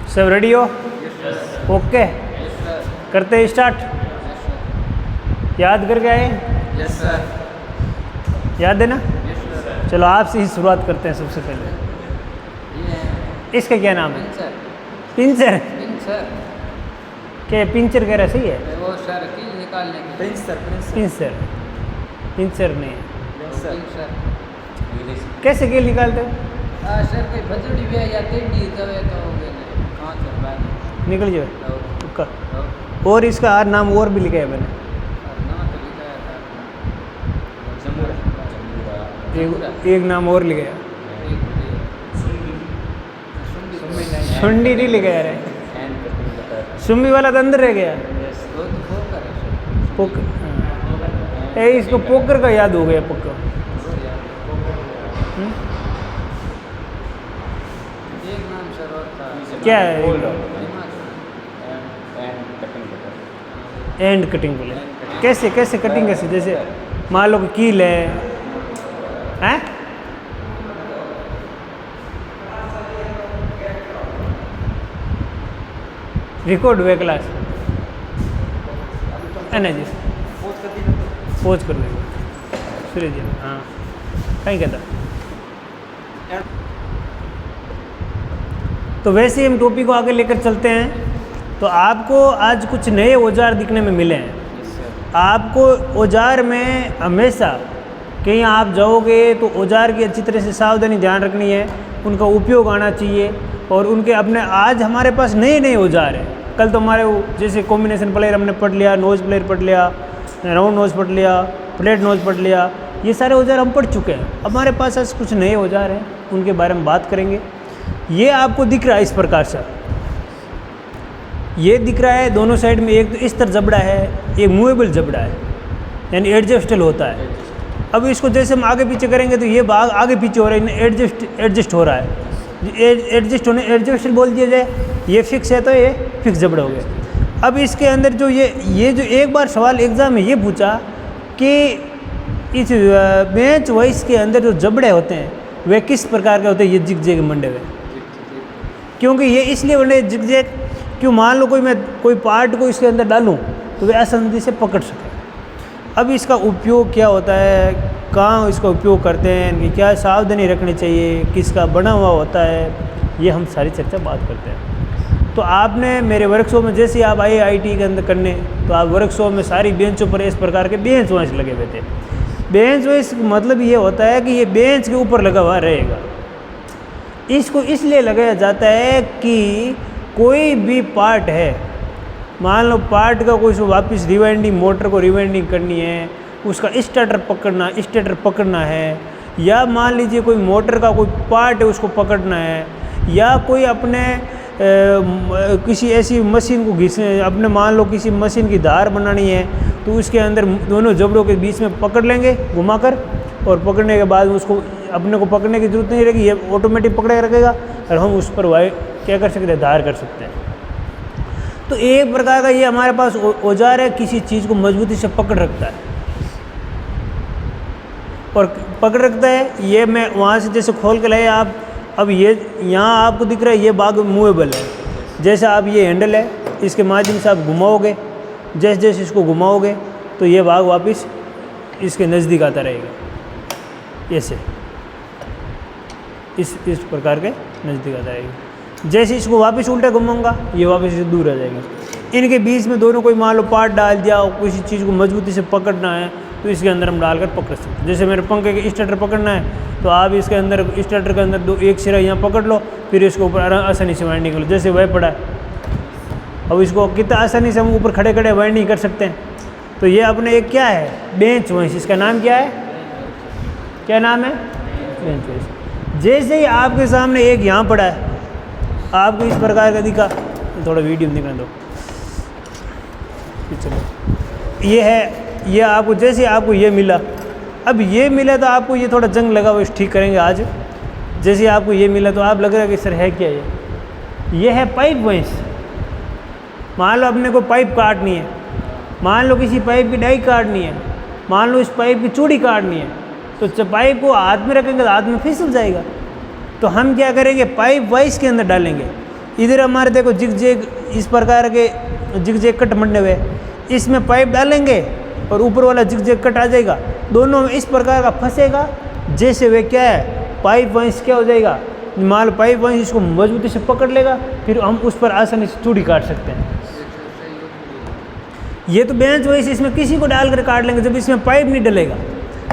सब रेडी हो? ओके, करते हैं स्टार्ट। याद करके आए? Yes sir. याद है ना? चलो आपसे ही शुरुआत करते हैं सबसे पहले। इसका क्या नाम है? पिंचर। पिंचर क्या पिंचर कह रहा सही है? वो सर की निकालने के पिंचर नहीं है। पिंचर कैसे कील निकालते हो? सर कोई भजड़ी भी है या टेढ़ी दवे तो कहाँ चल रहा है निकल जाए तुक्का। और इसका और नाम और भी लिखा है मैंने। एक नाम और लिखा है, सुंडी नहीं लिखा है। सुम्मी वाला तो अंदर रह गया। पोकर, इसको पोकर का याद हो गया पक्का। क्या है? एंड कटिंग बोले। कैसे कैसे कटिंग कैसे? जैसे मान लो कि कील है, हैं? रिकॉर्ड हुए क्लास है ना जी? पोज कर देंगे सूर्य जी। हाँ कहीं कहता। तो वैसे हम टॉपिक को आगे लेकर चलते हैं। तो आपको आज कुछ नए औजार दिखने में मिले हैं। आपको औजार में हमेशा कहीं आप जाओगे तो औजार की अच्छी तरह से सावधानी ध्यान रखनी है, उनका उपयोग आना चाहिए। और उनके अपने आज हमारे पास नए नए औजार हैं। कल तो हमारे जैसे कॉम्बिनेशन प्लेयर हमने पढ़ लिया, नोज प्लेयर पढ़ लिया, राउंड नोज पढ़ लिया, प्लेट नोज पढ़ लिया, ये सारे औजार हम पढ़ चुके हैं। हमारे पास आज कुछ नए औजार हैं, उनके बारे में बात करेंगे। ये आपको दिख रहा है इस प्रकार से, ये दिख रहा है दोनों साइड में। एक तो इस तरह जबड़ा है, एक मूवेबल जबड़ा है, यानी एडजस्टेबल होता है। अब इसको जैसे हम आगे पीछे करेंगे तो ये भाग आगे पीछे हो रहा है, एडजस्ट हो रहा है। एडजस्ट होने एडजस्ट बोल दिया जाए, ये फिक्स है तो ये फिक्स जबड़ा हो गया। अब इसके अंदर जो ये जो एक बार सवाल एग्ज़ाम में ये पूछा कि इस बेंच वाइस के अंदर जो जबड़े होते हैं वे किस प्रकार के होते हैं? ये जिग-जैग मंडे हुए, क्योंकि ये इसलिए बने जिग-जैग क्यों? मान लो मैं कोई पार्ट को इसके अंदर डालूं तो वे आसानी से पकड़ सके। अब इसका उपयोग क्या होता है, कहाँ इसका उपयोग करते हैं, कि क्या सावधानी रखनी चाहिए, किसका बना हुआ होता है, ये हम सारी चर्चा बात करते हैं। तो आपने मेरे वर्कशॉप में जैसे आप आए आईटी के अंदर करने, तो आप वर्कशॉप में सारी बेंचों पर इस प्रकार के बेंच वांच लगे हुए थे। बेंच वाइस मतलब ये होता है कि ये बेंच के ऊपर लगा हुआ रहेगा। इसको इसलिए लगाया जाता है कि कोई भी पार्ट है, मान लो पार्ट का कोई वापस रिवाइंडिंग, मोटर को रिवाइंडिंग करनी है, उसका स्टार्टर पकड़ना है, या मान लीजिए कोई मोटर का कोई पार्ट है उसको पकड़ना है, या कोई अपने किसी ऐसी मशीन को घिसने, अपने मान लो किसी मशीन की धार बनानी है तो उसके अंदर दोनों जबड़ों के बीच में पकड़ लेंगे घुमाकर, और पकड़ने के बाद उसको अपने को पकड़ने की जरूरत नहीं रहेगी, ये ऑटोमेटिक पकड़े रखेगा और हम उस पर क्या कर सकते हैं, धार कर सकते हैं। तो एक प्रकार का ये हमारे पास औजार है, किसी चीज़ को मजबूती से पकड़ रखता है और पकड़ रखता है। ये मैं वहाँ से जैसे खोल के लाए आप, अब ये यहाँ आपको दिख रहा है ये भाग मूवेबल है। जैसे आप ये हैंडल है, इसके माध्यम से आप घुमाओगे, जैसे जैसे इसको घुमाओगे तो ये भाग वापस इसके नज़दीक आता रहेगा, ऐसे इस प्रकार के नज़दीक आता रहेगा। जैसे इसको वापस उल्टा घुमाऊंगा ये वापस से दूर आ जाएगा। इनके बीच में दोनों कोई मान लो पार्ट डाल दिया और किसी चीज़ को मजबूती से पकड़ना है तो इसके अंदर हम डालकर पकड़ सकते हैं। जैसे मेरे पंखे के स्टार्टर पकड़ना है तो आप इसके अंदर स्टार्टर के अंदर एक सिरा यहाँ पकड़ लो, फिर इसको ऊपर आसानी से वाइंडिंग कर लो, जैसे वह पड़ा है। अब इसको कितना आसानी से हम ऊपर खड़े खड़े वाइंडिंग कर सकते हैं। तो ये अपने एक क्या है, बेंच वाइस, इसका नाम क्या है, क्या नाम है, बेंच वाइस। जैसे ही आपके सामने एक यहाँ पड़ा है, आपको इस प्रकार का दिखा, थोड़ा वीडियो दिखा दो, चलो ये है, ये आपको जैसे आपको ये मिला, अब ये मिला तो आपको ये थोड़ा जंग लगा हुआ, ठीक करेंगे आज। जैसे आपको ये मिला तो आप लग रहा है कि सर है क्या ये है पाइप वाइस। मान लो अपने को पाइप काटनी है, मान लो किसी पाइप की डाई काटनी है, मान लो इस पाइप की चूड़ी काटनी है, तो पाइप को हाथ में रखेंगे तो हाथ में फिसल जाएगा। तो हम क्या करेंगे, पाइप वाइस के अंदर डालेंगे। इधर हमारे देखो जिग इस प्रकार के जिग कट मंडे हुए, इसमें पाइप डालेंगे और ऊपर वाला जिग कट आ जाएगा, दोनों में इस प्रकार का फंसेगा जैसे वे क्या है पाइप वंश क्या हो जाएगा, मान लो पाइप वंश इसको मजबूती से पकड़ लेगा, फिर हम उस पर आसानी से चूड़ी काट सकते हैं। ये तो बेंच वंश इसमें किसी को डालकर काट लेंगे जब इसमें पाइप नहीं डलेगा,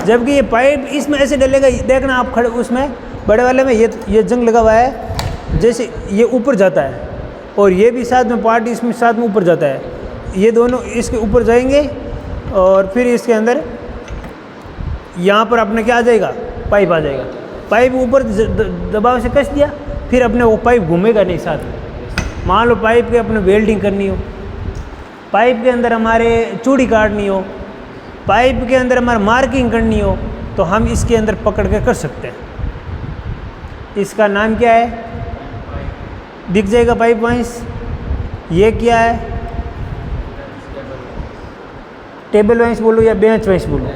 जबकि ये पाइप इसमें ऐसे डलेगा, देखना आप खड़े उसमें बड़े वाले में ये जंग लगा हुआ है, जैसे ये ऊपर जाता है और ये भी साथ में पार्ट इसमें साथ में ऊपर जाता है, ये दोनों इसके ऊपर जाएंगे और फिर इसके अंदर यहाँ पर अपने क्या आ जाएगा पाइप आ जाएगा, पाइप ऊपर दबाव से कस दिया, फिर अपने वो पाइप घूमेगा नहीं साथ में। मान लो पाइप के अपने वेल्डिंग करनी हो, पाइप के अंदर हमारे चूड़ी काटनी हो, पाइप के अंदर हमारे मार्किंग करनी हो, तो हम इसके अंदर पकड़ के कर सकते हैं। इसका नाम क्या है, दिख जाएगा पाइप वाइंस। ये क्या है, टेबल वाइंस बोलो या बेंच वाइंस बोलो,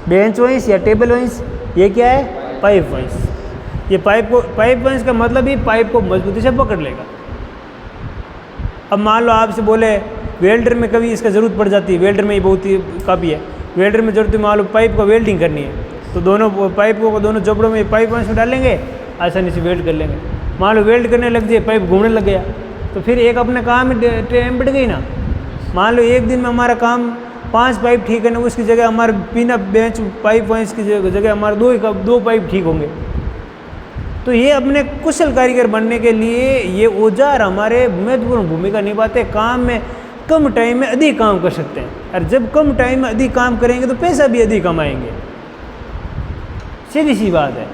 बेंच वाइंस या टेबल वाइंस, ये क्या है पाइप वाइंस। ये पाइप वाइंस का मतलब ही पाइप को मजबूती से पकड़ लेगा। अब मान लो आपसे बोले वेल्डर में कभी इसका ज़रूरत पड़ जाती है, वेल्डर में ये बहुत ही काफ़ी है, वेल्डर में ज़रूरत है, मान लो पाइप का वेल्डिंग करनी है, तो दोनों पाइपों को दोनों जबड़ों में पाइप वाइंस में डालेंगे, आसानी से वेल्ड कर लेंगे। मान लो वेल्ड करने लग जाए, पाइप घूमने लग गया, तो फिर एक अपने काम में टाइम बढ़ गई ना। मान लो एक दिन में हमारा काम 5 पाइप ठीक है ना, उसकी जगह हमारे बिना बेंच पाइप वाइंस की जगह हमारे 2 पाइप ठीक होंगे। तो ये अपने कुशल कारीगर बनने के लिए ये औजार हमारे महत्वपूर्ण भूमिका निभाते, काम में कम टाइम में अधिक काम कर सकते हैं, और जब कम टाइम में अधिक काम करेंगे तो पैसा भी अधिक कमाएंगे, सीधी सी बात है।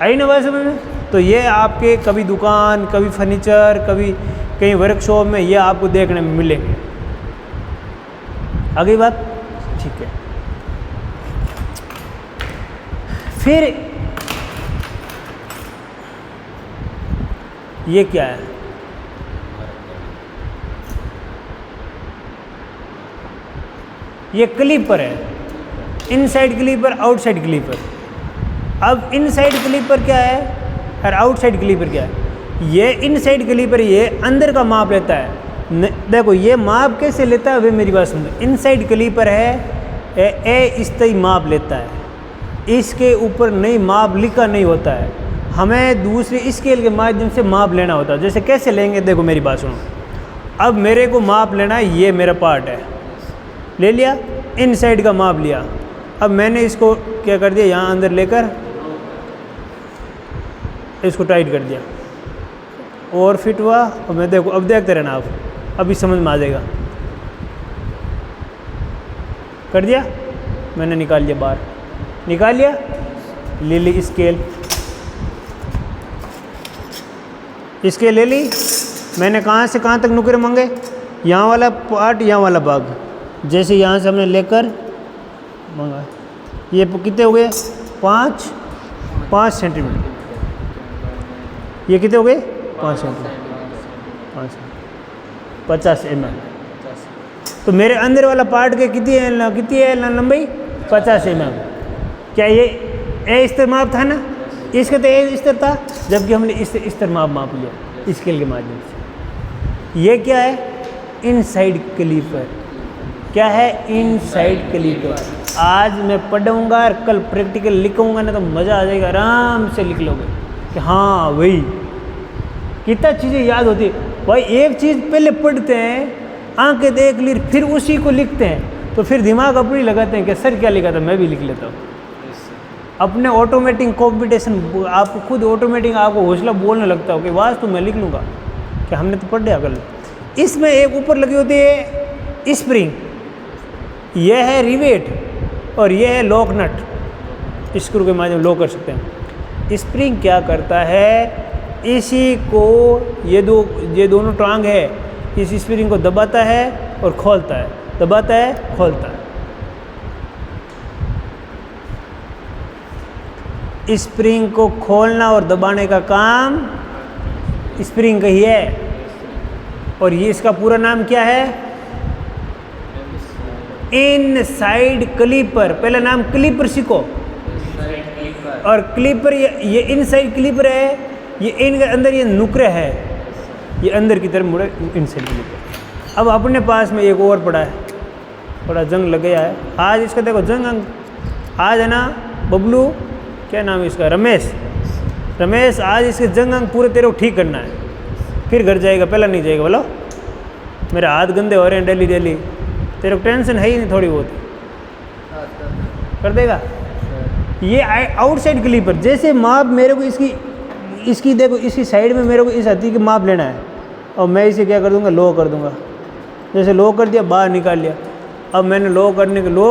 आई ना बात समझ में? तो ये आपके कभी दुकान, कभी फर्नीचर, कभी कहीं वर्कशॉप में ये आपको देखने में मिलेंगे। आ गई बात? ठीक है। फिर ये क्या है, ये क्लीपर है, इनसाइड क्लीपर, आउटसाइड क्लीपर। अब इनसाइड क्लीपर क्या है और आउटसाइड क्लीपर क्या है? ये इनसाइड क्लीपर ये अंदर का माप लेता है। देखो ये माप कैसे लेता है वे मेरी बात सुनो। इनसाइड क्लीपर है ए इस तरह माप लेता है, इसके ऊपर नहीं माप लिखा नहीं होता है, हमें दूसरे स्केल के माध्यम से माप लेना होता है। जैसे कैसे लेंगे, देखो मेरी बात सुनो। अब मेरे को माप लेना है, ये मेरा पार्ट है, ले लिया, इनसाइड का माप लिया। अब मैंने इसको क्या कर दिया, यहाँ अंदर लेकर इसको टाइट कर दिया और फिट हुआ। और मैं देखो, अब देखते रहना आप, अभी समझ में आ जाएगा। कर दिया, मैंने निकाल लिया बाहर, निकाल लिया, ले ली स्केल, स्केल ले ली मैंने। कहाँ से कहाँ तक नुकरे मांगे, यहाँ वाला पार्ट, यहाँ वाला भाग, जैसे यहाँ से हमने लेकर मंगा, ये कितने हो गए 5 सेंटीमीटर। ये कितने हो गए 5 सेंटीमीटर, 50 mm। तो मेरे अंदर वाला पार्ट के कितनी है लंबाई 50 mm। क्या ये ए स्तर माप था ना, इसका तो ए स्तर था, जबकि हमने इस स्तर माप लिया स्केल के माध्यम से। ये क्या है, इनसाइड क्लीपर। क्या है, इनसाइड क्लीपर। आज मैं पढ़ूंगा और कल प्रैक्टिकल लिखूंगा ना, तो मज़ा आ जाएगा, आराम से लिख लोगे कि हाँ वही। कितना चीज़ें याद होती है भाई, एक चीज़ पहले पढ़ते हैं, आंखें देख ली, फिर उसी को लिखते हैं, तो फिर दिमाग अपनी लगाते हैं कि सर क्या लिखा था, मैं भी लिख लेता हूँ। अपने ऑटोमेटिक कॉम्पिटिशन, आपको खुद ऑटोमेटिक आपको हौसला बोलने लगता हो कि वाज तो मैं लिख लूँगा कि हमने तो पढ़ लिया कल। इसमें एक ऊपर लगी होती है स्प्रिंग, यह है रिवेट और यह है लॉक नट, स्क्रू के माध्यम लॉक कर सकते हैं। स्प्रिंग क्या करता है, इसी को ये दोनों टांग है, इस स्प्रिंग को दबाता है और खोलता है, दबाता है खोलता है। स्प्रिंग को खोलना और दबाने का काम स्प्रिंग का ही है। और ये इसका पूरा नाम क्या है, इनसाइड क्लीपर। पहला नाम क्लीपर सीखो। और क्लीपर ये इनसाइड क्लीपर है, ये इनके अंदर ये नुकरे है, ये अंदर की तरफ मुड़े इनसे नुकरे। अब अपने पास में एक और पड़ा है, थोड़ा जंग लग गया है आज इसका, देखो जंग अंग आज है ना बबलू, क्या नाम है इसका, रमेश आज इसके जंग अंग पूरे तेरे को ठीक करना है, फिर घर जाएगा, पहला नहीं जाएगा। बोलो मेरे हाथ गंदे हो रहे हैं डेली, तेरे को टेंशन है ही नहीं थोड़ी बहुत, कर देगा। ये आउटसाइड क्लीपर, जैसे माप मेरे को इसकी देखो, इसकी साइड में मेरे को इस हथी की माप लेना है, और मैं इसे क्या कर दूंगा, लो कर दूंगा। जैसे लो कर दिया, बाहर निकाल लिया। अब मैंने लो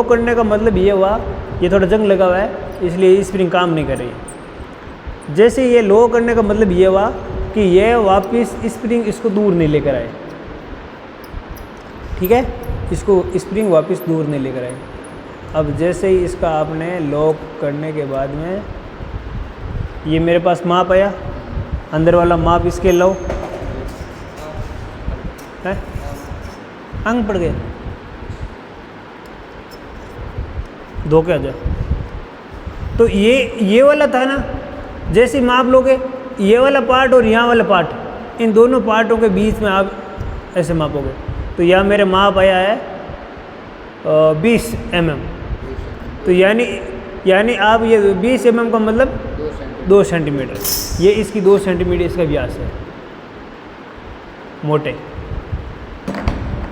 करने का मतलब ये हुआ, ये थोड़ा जंग लगा हुआ है इसलिए स्प्रिंग काम नहीं कर रही है। जैसे ये लो करने का मतलब ये हुआ कि ये वापस स्प्रिंग इसको दूर नहीं लेकर आए, ठीक है, इसको स्प्रिंग वापस दूर नहीं लेकर आए। अब जैसे ही इसका आपने लॉक करने के बाद में ये मेरे पास माप आया, अंदर वाला माप इसके लो है, अंग पड़ गए, धोखे आ जाए। तो ये वाला था ना, जैसे माप लोगे ये वाला पार्ट और यहाँ वाला पार्ट, इन दोनों पार्टों के बीच में आप ऐसे मापोगे। तो यहाँ मेरे माप आया है 20 mm, तो यानी आप ये 20 mm का मतलब 2 सेंटीमीटर, ये इसकी 2 सेंटीमीटर इसका व्यास है, मोटे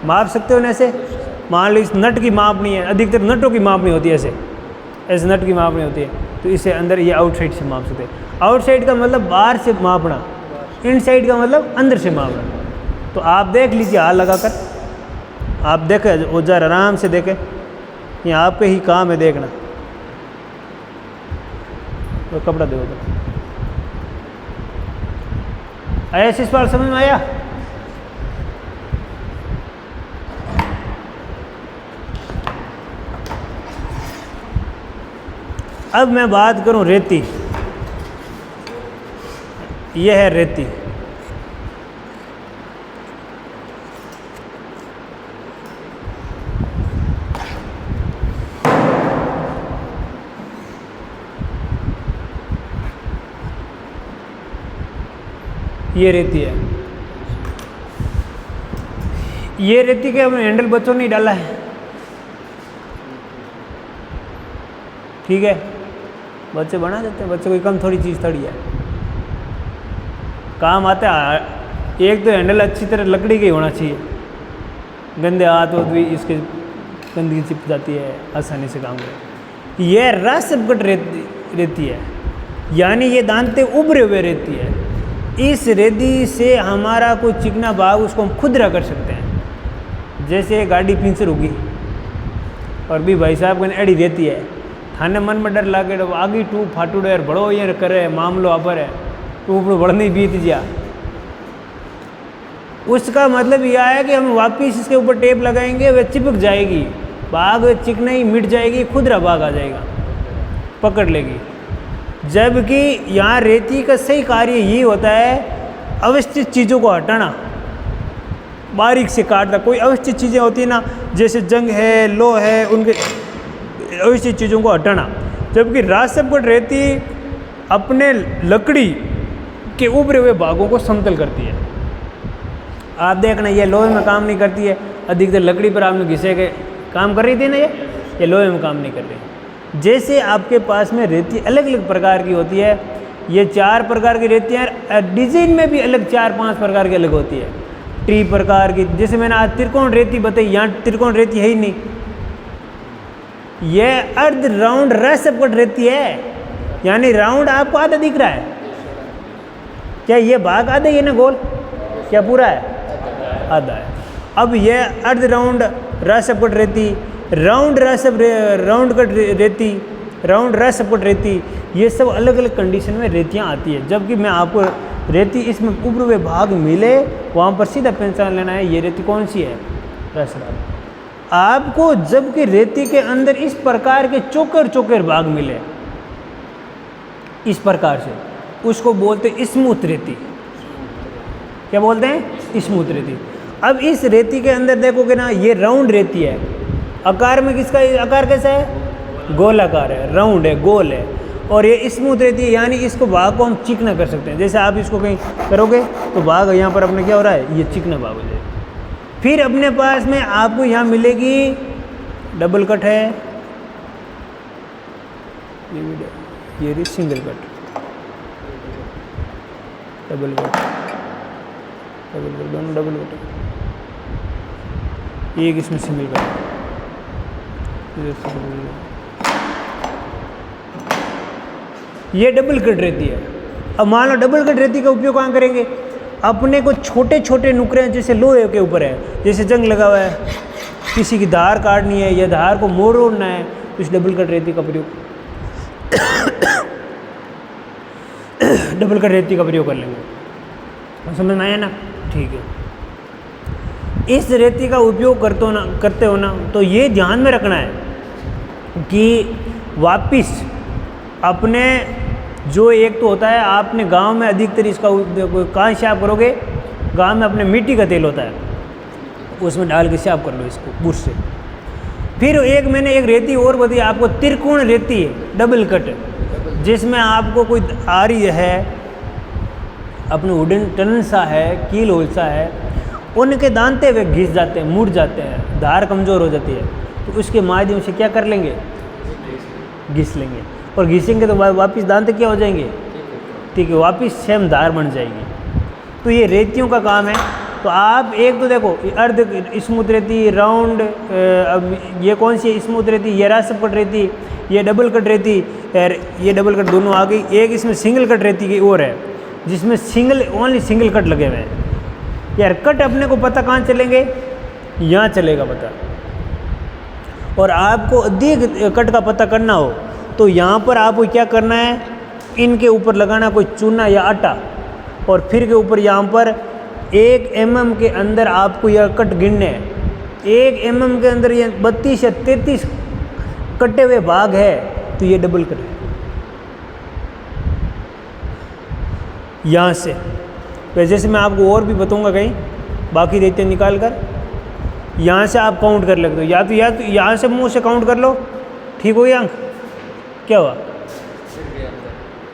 माप सकते हो ना ऐसे। मान लो इस नट की माप नहीं है, अधिकतर नटों की माप नहीं होती ऐसे नट की माप नहीं होती है, तो इसे अंदर ये आउटसाइड से माप सकते हैं। आउटसाइड का मतलब बाहर से मापना, इनसाइड का मतलब अंदर से मापना। तो आप देख लीजिए हाथ लगाकर, आप देखें औजार आराम से देखें, ये आपके ही काम है देखना। तो कपड़ा दे दो, आया इस बार समझ में आया? अब मैं बात करूं रेती, यह है रेती। ये रेती है, ये रेती के हमने हैंडल बच्चों नहीं डाला है, ठीक है, बच्चे बना देते हैं, बच्चे कोई कम थोड़ी चीज़ थोड़ी है, काम आता है। एक तो हैंडल अच्छी तरह लकड़ी का ही होना चाहिए, गंदे हाथ भी इसके गंदगी चिप जाती है, आसानी से काम करे। यह रस कट रेती है, यानी ये दांते उभरे हुए रेती है। इस रेती से हमारा कोई चिकना भाग उसको हम खुदरा कर सकते हैं। जैसे गाड़ी पिंचर होगी और भी भाई साहब कहीं एड़ी रेती है, थाने मन में डर लागे आगे टू फाटूड़े यार बड़ो ये करे मामलो आपर है, टू बढ़नी बीत जा। उसका मतलब यह है कि हम वापिस इसके ऊपर टेप लगाएंगे, वह चिपक जाएगी, भाग चिकना ही मिट जाएगी, खुदरा भाग आ जाएगा, पकड़ लेगी। जबकि यहाँ रेती का सही कार्य ये होता है अवस्थित चीज़ों को हटाना, बारीक से काटना। कोई अवस्थित चीज़ें होती है ना, जैसे जंग है, लो है, उनके अवस्थित चीज़ों को हटाना। जबकि रासपकट रेती अपने लकड़ी के उभरे हुए भागों को समतल करती है। आप देखना ये लोहे में काम नहीं करती है, अधिकतर लकड़ी पर आपने घिसे के काम कर रही थी ना, ये लोहे में काम नहीं कर रही। जैसे आपके पास में रेती अलग अलग प्रकार की होती है, ये 4 प्रकार की रेती हैं, डिज़ाइन में भी अलग 4-5 प्रकार की अलग होती है, ट्री प्रकार की। जैसे मैंने आज त्रिकोण रेती बताई, यहाँ त्रिकोण रेती है ही नहीं, यह अर्ध राउंड रसपकट रेती है, यानी राउंड आपको आधा दिख रहा है क्या? ये भाग आधा ही है ना, गोल क्या पूरा है? आधा है। अब यह अर्ध राउंड रसपकट रेती, राउंड कट रेती, राउंड रसपकट रेती, ये सब अलग अलग कंडीशन में रेतियाँ आती है। जबकि मैं आपको रेती इसमें उभरे हुए भाग मिले वहाँ पर सीधा पहचान लेना है ये रेती कौन सी है, रसदार। आपको जबकि रेती के अंदर इस प्रकार के चोकर भाग मिले, इस प्रकार से, उसको बोलते स्मूथ रेती। क्या बोलते हैं? स्मूथ रेती। अब इस रेती के अंदर देखोगे ना, ये राउंड रेती है, आकार में किसका आकार कैसा है? गोल आकार है, राउंड है, गोल है। और ये स्मूथ रहती है, यानी इसको भाग को हम चिकना कर सकते हैं। जैसे आप इसको कहीं करोगे तो भाग यहाँ पर अपने क्या हो रहा है, ये चिकना भाग हो जाएगा। फिर अपने पास में आपको यहाँ मिलेगी डबल कट है, ये सिंगल कट, डबल कट, दोनों डबल कट, एक इसमें सिंगल कट, ये डबल कट रहती है। अब मान लो डबल कट रहती का उपयोग कहाँ करेंगे, अपने को छोटे छोटे नुकरे जैसे लोहे के ऊपर है, जैसे जंग लगा हुआ है, किसी की धार काटनी है या धार को मोड़ना है, तो इस डबल कट रेती का प्रयोग डबल कट रेती का प्रयोग कर लेंगे। समझ में आया ना? ठीक है। इस रेती का उपयोग करते हो ना तो ये ध्यान में रखना है कि वापिस अपने जो एक तो होता है, आपने गांव में अधिकतर इसका कहाँ से आप करोगे, गांव में अपने मिट्टी का तेल होता है, उसमें डाल के साफ कर लो इसको बुश से। फिर एक मैंने एक रेती और बताई आपको, त्रिकोण रेती है डबल कट, जिसमें आपको कोई आरी है, अपने वुडन टनल सा है, कील होल सा है, उनके दांते वे घिस जाते हैं, मुड़ जाते हैं, धार कमज़ोर हो जाती है, तो उसके माध्यम से क्या कर लेंगे, घिस लेंगे, और घिसेंगे तो वापस दांते क्या हो जाएंगे, ठीक है, वापस सेम धार बन जाएगी। तो ये रेतियों का काम है। तो आप एक तो देखो अर्ध स्मूथ रेती, राउंड, अब ये कौन सी स्मूथ रेती, ये रासप कट रेती, ये डबल कट रेती, ये डबल कट दोनों आ गई। एक इसमें सिंगल कट रेती की और है, जिसमें ओनली सिंगल कट लगे हुए हैं। यार कट अपने को पता कहाँ चलेंगे, यहाँ चलेगा पता। और आपको अधिक कट का पता करना हो तो यहाँ पर आपको क्या करना है, इनके ऊपर लगाना कोई चूना या आटा, और फिर के ऊपर यहाँ पर 1 mm के अंदर आपको यह कट गिनने हैं। 1 mm के अंदर ये 32 या 33 कटे हुए भाग है, तो ये डबल कट है। यहाँ से वैसे से मैं आपको और भी बताऊंगा कहीं, बाकी रेते निकाल कर यहाँ से आप काउंट कर लेते हो, या तो यहाँ से मुंह से काउंट कर लो। ठीक हो गया अंक? क्या हुआ,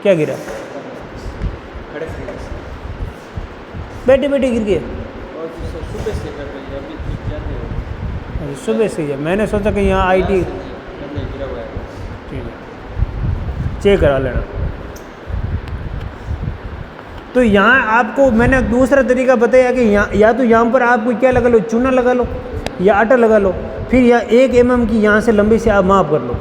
क्या गिरा, बैठे बैठे गिर गए, सुबह से ही। मैंने सोचा कि यहाँ IT ठीक है, चेक करा लेना। तो यहाँ आपको मैंने दूसरा तरीका बताया कि या तो यहाँ पर आपको क्या लगा लो, चूना लगा लो या आटा लगा लो, फिर यहाँ 1 mm की यहाँ से लंबी से आप माप कर लो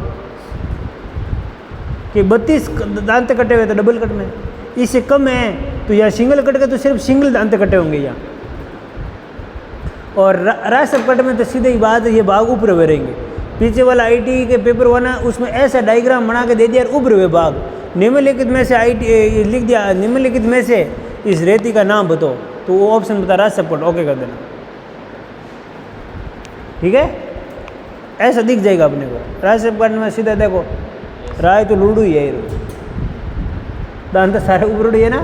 कि 32 दांते कटे हुए थे डबल कट में, इससे कम है तो या सिंगल कट के तो सिर्फ सिंगल दांते कटे होंगे यहाँ, और रासप कट में तो सीधे ही बात है, ये भाग ऊपर हुए रहेंगे। पीछे वाला IT के पेपर बना, उसमें ऐसा डायग्राम बना के दे दिया ऊपर हुए भाग, निम्नलिखित में से IT लिख दिया, निम्नलिखित में से इस रेती का नाम बताओ, तो वो ऑप्शन बता रासप कट, ओके कर देना। ठीक है, ऐसा दिख जाएगा अपने को। रासप कट में सीधा देखो राय तो लूडू ही है, दांत सारे ऊपर है ना।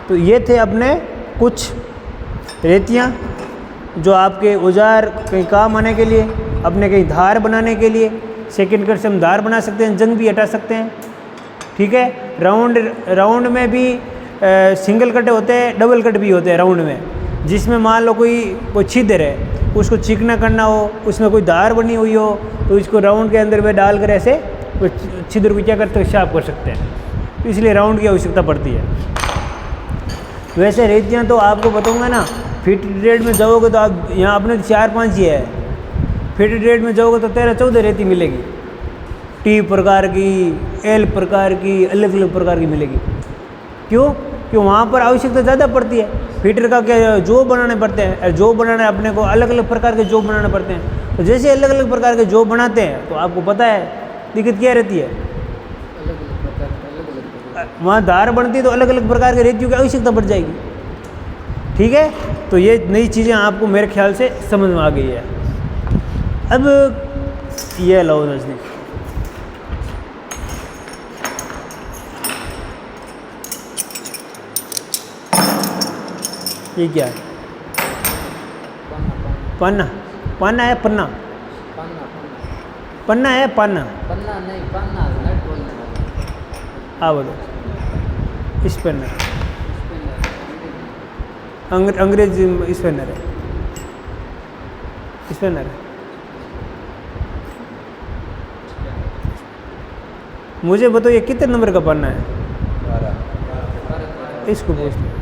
तो ये थे अपने कुछ रेतियाँ जो आपके औजार कहीं काम आने के लिए, अपने कहीं धार बनाने के लिए, सेकंड कट से हम धार बना सकते हैं, जंग भी हटा सकते हैं। ठीक है, राउंड में भी सिंगल कट होते हैं, डबल कट भी होते हैं राउंड में, जिसमें मान लो कोई छिद्र है, उसको चिकना करना हो, उसमें कोई धार बनी हुई हो, तो इसको राउंड के अंदर में डालकर ऐसे छिद्र को क्या करते हैं, साफ कर सकते हैं। तो इसलिए राउंड की आवश्यकता पड़ती है। वैसे रेतियाँ तो आपको बताऊंगा ना, फिटेड रेट में जाओगे तो आप यहाँ अपने 4-5 ही है, फिटेड रेट में जाओगे तो 13-14 रेती मिलेगी, T प्रकार की, L प्रकार की, अलग अलग प्रकार की मिलेगी। क्यों? क्यों वहाँ पर आवश्यकता ज़्यादा पड़ती है। फीटर का क्या जॉब बनाने पड़ते हैं, जॉब बनाने अपने को अलग अलग प्रकार के जॉब बनाने पड़ते हैं। तो जैसे अलग अलग प्रकार के जॉब बनाते हैं तो आपको पता है दिक्कत क्या रहती है, वहाँ धार बनती है तो अलग अलग प्रकार के रेतियों की आवश्यकता पड़ जाएगी। ठीक है, तो ये नई चीज़ें आपको मेरे ख्याल से समझ में आ गई है। अब ये लो नजदीक, ये क्या है, पन्ना, पन्ना है, पन्ना, पन्ना है, पन्ना, पन्ना नहीं, पन्ना नट बोल हाँ बोलो स्पेनर अंग्रेजी स्पेनर है स्पेनर है। मुझे बताओ ये कितने नंबर का पन्ना है? इसको पूछते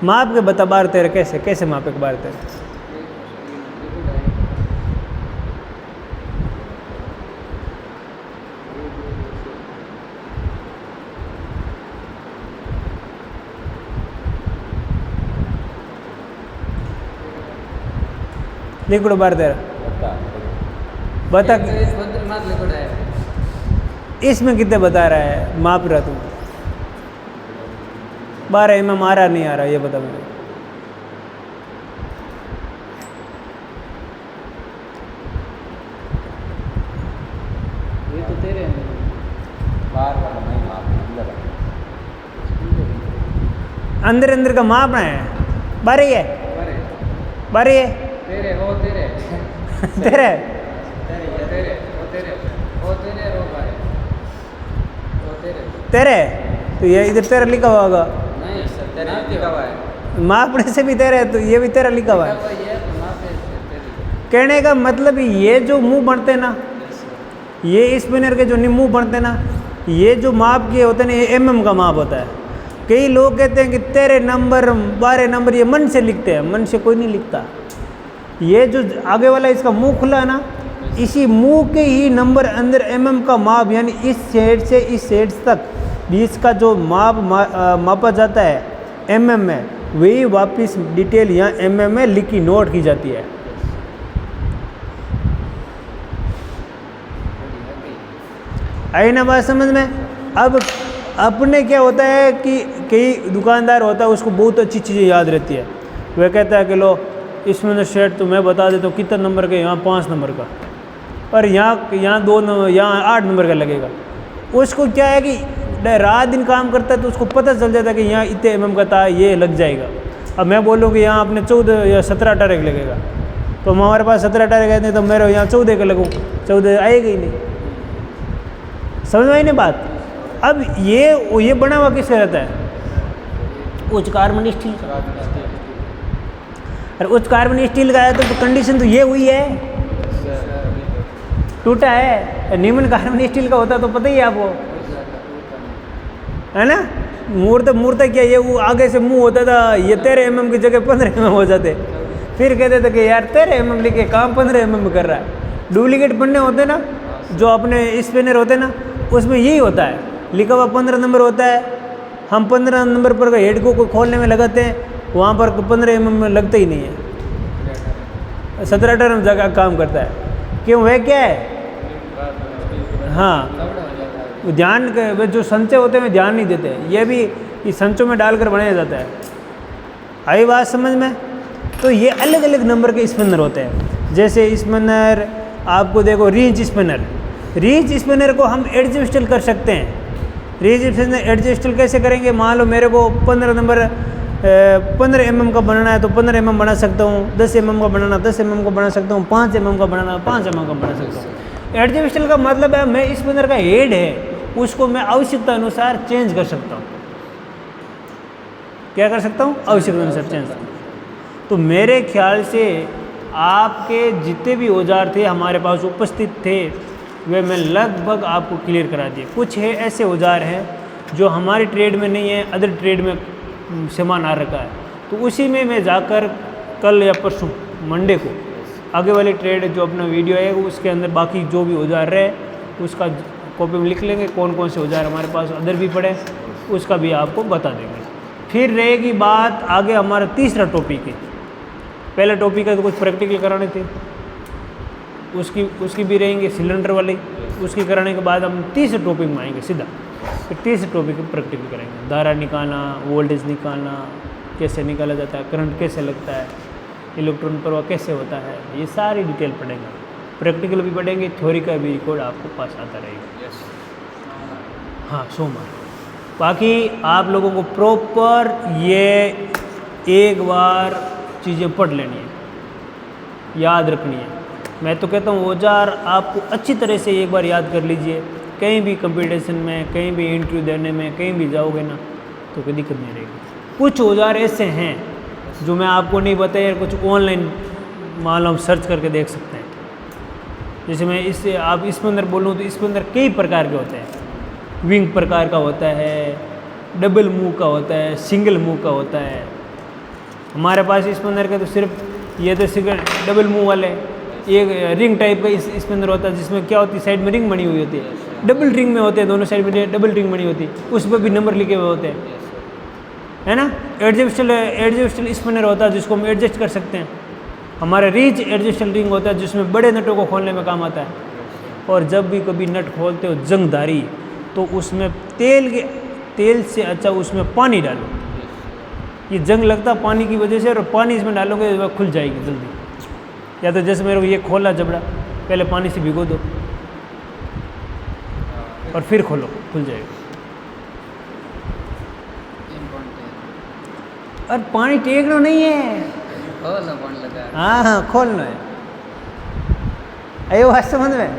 माप के बता 12-13 कैसे कैसे मापे 12-13? लिखो 12-13 बता इसमें कितने बता रहा है माप रहा तू? 12 mm आ रहा नहीं आ रहा ये बता मुझे। ये तो तेरे अंदर अंदर का माप है 12 ही है 12 ही है तेरे वो तेरे तेरे तेरे वो तेरे वो तेरे वो बारे वो तेरे तेरे तो ये इधर तेरा लिखा हुआ होगा नहीं सर तेरे लिखा हुआ है मापने से भी तेरा है तो ये भी तेरा लिखा हुआ है। ये तो मापे से तेरे कहने का मतलब ये जो मुंह बनते ना ये स्पिनर के जो मुंह बनते ना ये जो माप के होते हैं ना ये mm का माप होता है। कई लोग कहते हैं कि तेरे नंबर 12 नंबर ये मन से लिखते हैं, मन से कोई नहीं लिखता। ये जो आगे वाला इसका मुंह खुला है ना इसी मुंह के ही नंबर अंदर mm का माप यानी इस सेट से इस सेट तक बीच का जो मापा जाता है mm में वही वापस डिटेल यहाँ mm में लिखी नोट की जाती है। आई ना बात समझ में? अब अपने क्या होता है कि कई दुकानदार होता है उसको बहुत अच्छी चीज़ें याद रहती है। वह कहता है कि लो इसमें शर्ट तो मैं बता देता हूँ कितना नंबर का यहाँ 5 नंबर का और यहाँ 2 नंबर यहाँ 8 नंबर का लगेगा। उसको क्या है कि रात दिन काम करता है तो उसको पता चल जाता है कि यहाँ इतने mm का था ये लग जाएगा। अब मैं बोलूँ कि यहाँ अपने 14 या 17-18 का लगेगा तो हमारे पास 17-18 कहते हैं तो मेरे यहाँ 14 का लगूँ 14 आएगा ही नहीं। समझ में आई नहीं बात? अब ये बना हुआ किससे रहता है? उच्च कार्बन स्टील का। और उच्च कार्बन स्टील का है तो कंडीशन तो ये हुई है टूटा है। निम्न कार्बन स्टील का होता तो पता ही है आपको है ना। मूर्त क्या ये वो आगे से मुंह होता था ये 13 mm की जगह 15 mm हो जाते फिर कहते थे कि यार 13 mm लिखे काम 15 mm कर रहा है। डुप्लीकेट पन्ने होते ना जो अपने स्पिनर होते ना उसमें यही होता है लिखा हुआ 15 नंबर होता है। हम 15 नंबर पर हेड को खोलने में लगाते हैं वहाँ पर 15 mm में लगता ही नहीं है 17-18 जगह काम करता है। क्यों वह क्या है? हाँ ध्यान जो संचय होते हैं ध्यान नहीं देते। ये भी इस संचों में डालकर बनाया जाता है। आई बात समझ में? तो ये अलग अलग नंबर के स्पिनर होते हैं। जैसे स्पिनर आपको देखो रीच स्पिनर को हम एडजस्टल कर सकते हैं। रीच स्पिनर एडजस्टल कैसे करेंगे? मान लो मेरे को 15 mm का बनाना है तो 15 mm बना सकता हूँ। 10 mm का बनाना 10 mm का बना सकता हूँ। 5 mm का बनाना 5 mm का बना सकता हूँ। एडजस्टल का मतलब है मैं स्पिनर का हेड है उसको मैं आवश्यकता अनुसार चेंज कर सकता हूँ। क्या कर सकता हूँ? आवश्यकता अनुसार चेंज। तो मेरे ख्याल से आपके जितने भी औजार थे हमारे पास उपस्थित थे वे मैं लगभग आपको क्लियर करा दिए। कुछ है ऐसे औजार हैं जो हमारी ट्रेड में नहीं है अदर ट्रेड में सामान आ रखा है तो उसी में मैं जाकर कल या परसों मंडे को आगे वाली ट्रेड जो अपना वीडियो है उसके अंदर बाकी जो भी औजार रहे उसका कॉपी में लिख लेंगे कौन कौन से औजार हमारे पास अदर भी पड़े उसका भी आपको बता देंगे। फिर रहेगी बात आगे हमारा तीसरा टॉपिक है। पहला टॉपिक है तो कुछ प्रैक्टिकल कराने थे उसकी भी रहेंगे सिलेंडर वाली उसकी कराने के बाद हम तीसरे टॉपिक में आएंगे सीधा। फिर तीसरे टॉपिक में प्रैक्टिकल करेंगे धारा निकालना वोल्टेज निकालना कैसे निकाला जाता है करंट कैसे लगता है इलेक्ट्रॉन प्रवाह कैसे होता है ये सारी डिटेल पढ़ेंगे। प्रैक्टिकल भी पढ़ेंगे थ्योरी का भी रिकॉर्ड आपको पास आता रहेगा। हाँ सोमवार बाकी आप लोगों को प्रॉपर ये एक बार चीज़ें पढ़ लेनी है याद रखनी है। मैं तो कहता हूँ औजार आपको अच्छी तरह से एक बार याद कर लीजिए, कहीं भी कंपटीशन में, कहीं भी इंटरव्यू देने में, कहीं भी जाओगे ना तो कोई दिक्कत नहीं रहेगी। कुछ औजार ऐसे हैं जो मैं आपको नहीं बताया, कुछ ऑनलाइन मान लो हम सर्च करके देख सकते हैं। जैसे मैं इससे आप इसके अंदर बोलूँ तो इसके अंदर कई प्रकार के होते हैं। विंग प्रकार का होता है, डबल मुंह का होता है, सिंगल मुंह का होता है। हमारे पास इसके अंदर का तो सिर्फ ये तो सिंगल डबल मुंह वाले, एक रिंग टाइप का इसके अंदर होता है, जिसमें क्या होती है साइड में रिंग बनी हुई होती है। डबल रिंग में होते हैं, दोनों साइड में डबल रिंग बनी होती है, उस पर भी नंबर लिखे हुए होते हैं, है ना। एडजस्टेबल स्पिनर होता है जिसको हम एडजस्ट कर सकते हैं। हमारा रीच एडजस्टेबल रिंग होता है जिसमें बड़े नटों को खोलने में काम आता है। और जब भी कभी नट खोलते हो जंगधारी, तो उसमें तेल से अच्छा उसमें पानी डालो। ये जंग लगता पानी की वजह से, और पानी इसमें डालोगे वह खुल जाएगी जल्दी। या तो जैसे मेरे को ये खोला जबड़ा, पहले पानी से भिगो दो और फिर खोलो, खुल जाएगा। और पानी टेकना नहीं है, हाँ हाँ खोलना है। अयो बात समझ में,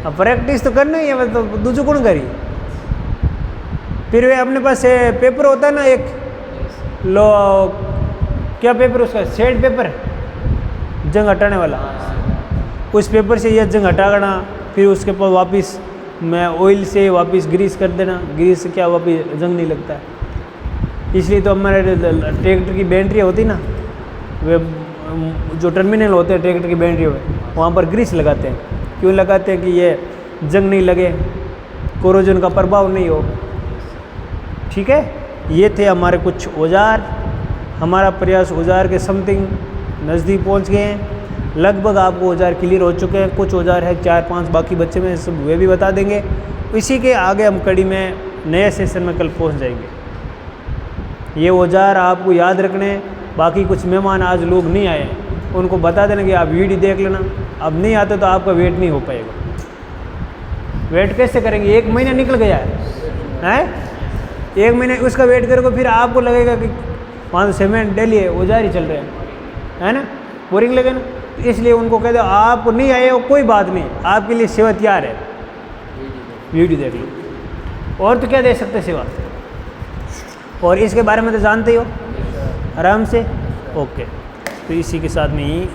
अब प्रैक्टिस तो करना ही है, बस तो दूसरों कौन करी। फिर वे अपने पास पेपर होता है ना एक, लो क्या पेपर उसका, शेड पेपर, जंग हटाने वाला, उस पेपर से यह जंग हटा देना। फिर उसके पास वापस मैं ऑयल से वापस ग्रीस कर देना। ग्रीस से क्या वापस जंग नहीं लगता है। इसलिए तो हमारे ट्रैक्टर की बैटरी होती ना, वे जो टर्मिनल होते हैं ट्रैक्टर की बैटरी में, वहाँ पर ग्रीस लगाते हैं। क्यों लगाते हैं कि ये जंग नहीं लगे, कोरोजन का प्रभाव नहीं हो। ठीक है, ये थे हमारे कुछ औजार। हमारा प्रयास औजार के समथिंग नज़दीक पहुंच गए हैं। लगभग आपको औजार क्लियर हो चुके हैं। कुछ औजार है 4-5 बाकी बच्चे में, सब वे भी बता देंगे। इसी के आगे हम कड़ी में नए सेशन में कल पहुंच जाएंगे। ये औजार आपको याद रखने। बाकी कुछ मेहमान आज लोग नहीं आए, उनको बता देना कि आप वीडियो देख लेना। अब नहीं आते तो आपका वेट नहीं हो पाएगा। वेट कैसे करेंगे, 1 महीना निकल गया है 1 महीने उसका वेट करोगे, फिर आपको लगेगा कि 5-6 महीने डेली औजार ही चल रहे हैं, है ना, बोरिंग लगे ना। इसलिए उनको कह दो आप नहीं आए हो कोई बात नहीं, आपके लिए सेवा तैयार है, वीडियो देख लो। और तो क्या दे सकते सेवा, और इसके बारे में तो जानते ही हो आराम से। ओके, तो इसी के साथ में ही